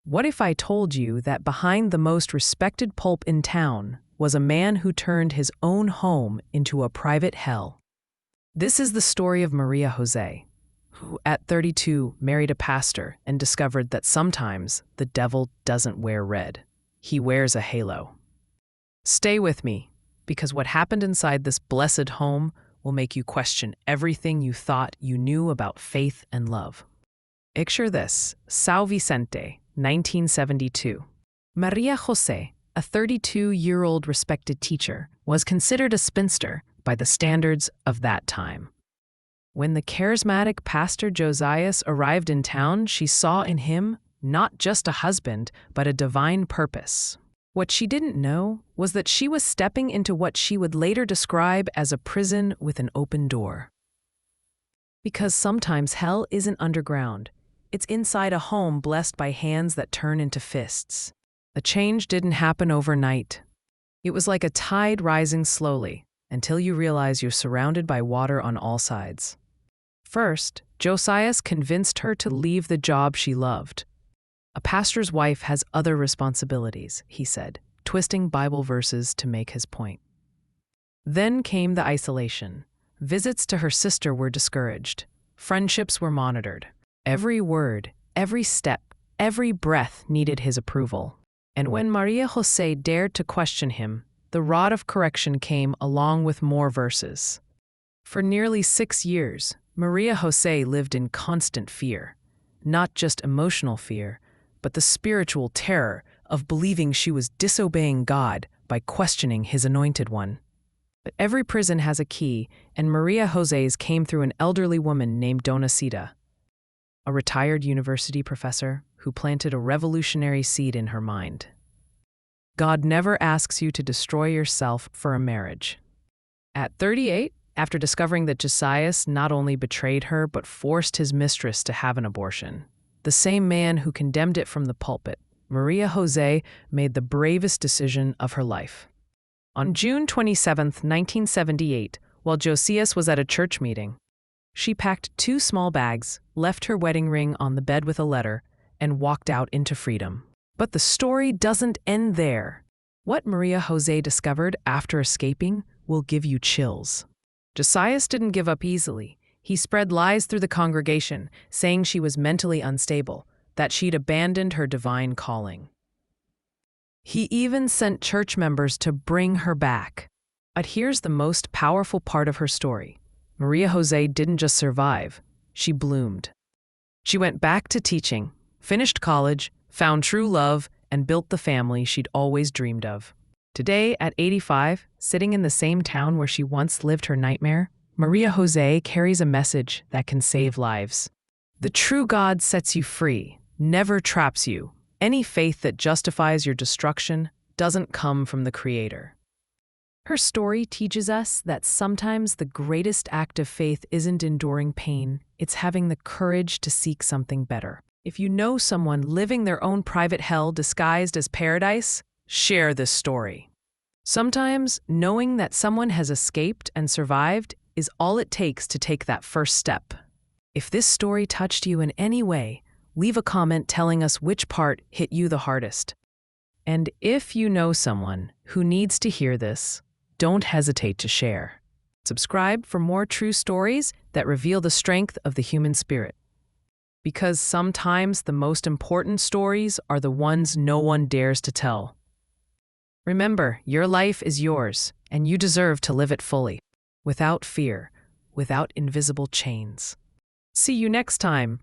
What if I told you that behind the most respected pulp in town was a man who turned his own home into a private hell? This is the story of Maria José, who at 32 married a pastor and discovered that sometimes the devil doesn't wear red. He wears a halo. Stay with me, because what happened inside this blessed home will make you question everything you thought you knew about faith and love. Picture this: São Vicente, 1972. Maria José, a 32-year-old respected teacher, was considered a spinster by the standards of that time. When the charismatic Pastor Josias arrived in town, she saw in him not just a husband, but a divine purpose. What she didn't know was that she was stepping into what she would later describe as a prison with an open door. Because sometimes hell isn't underground. It's inside a home blessed by hands that turn into fists. The change didn't happen overnight. It was like a tide rising slowly until you realize you're surrounded by water on all sides. First, Josias convinced her to leave the job she loved. A pastor's wife has other responsibilities, he said, twisting Bible verses to make his point. Then came the isolation. Visits to her sister were discouraged. Friendships were monitored. Every word, every step, every breath needed his approval. And when Maria José dared to question him, the rod of correction came along with more verses. For nearly 6 years, Maria José lived in constant fear. Not just emotional fear, but the spiritual terror of believing she was disobeying God by questioning his anointed one. But every prison has a key, and Maria José's came through an elderly woman named Donacita, a retired university professor who planted a revolutionary seed in her mind. God never asks you to destroy yourself for a marriage. At 38, after discovering that Josias not only betrayed her but forced his mistress to have an abortion, the same man who condemned it from the pulpit, Maria José made the bravest decision of her life. On June 27, 1978, while Josias was at a church meeting, she packed 2 small bags, left her wedding ring on the bed with a letter, and walked out into freedom. But the story doesn't end there. What Maria José discovered after escaping will give you chills. Josias didn't give up easily. He spread lies through the congregation, saying she was mentally unstable, that she'd abandoned her divine calling. He even sent church members to bring her back. But here's the most powerful part of her story. Maria José didn't just survive, she bloomed. She went back to teaching, finished college, found true love, and built the family she'd always dreamed of. Today, at 85, sitting in the same town where she once lived her nightmare, Maria José carries a message that can save lives. The true God sets you free, never traps you. Any faith that justifies your destruction doesn't come from the Creator. Her story teaches us that sometimes the greatest act of faith isn't enduring pain, it's having the courage to seek something better. If you know someone living their own private hell disguised as paradise, share this story. Sometimes knowing that someone has escaped and survived is all it takes to take that first step. If this story touched you in any way, leave a comment telling us which part hit you the hardest. And if you know someone who needs to hear this, don't hesitate to share. Subscribe for more true stories that reveal the strength of the human spirit. Because sometimes the most important stories are the ones no one dares to tell. Remember, your life is yours, and you deserve to live it fully, without fear, without invisible chains. See you next time.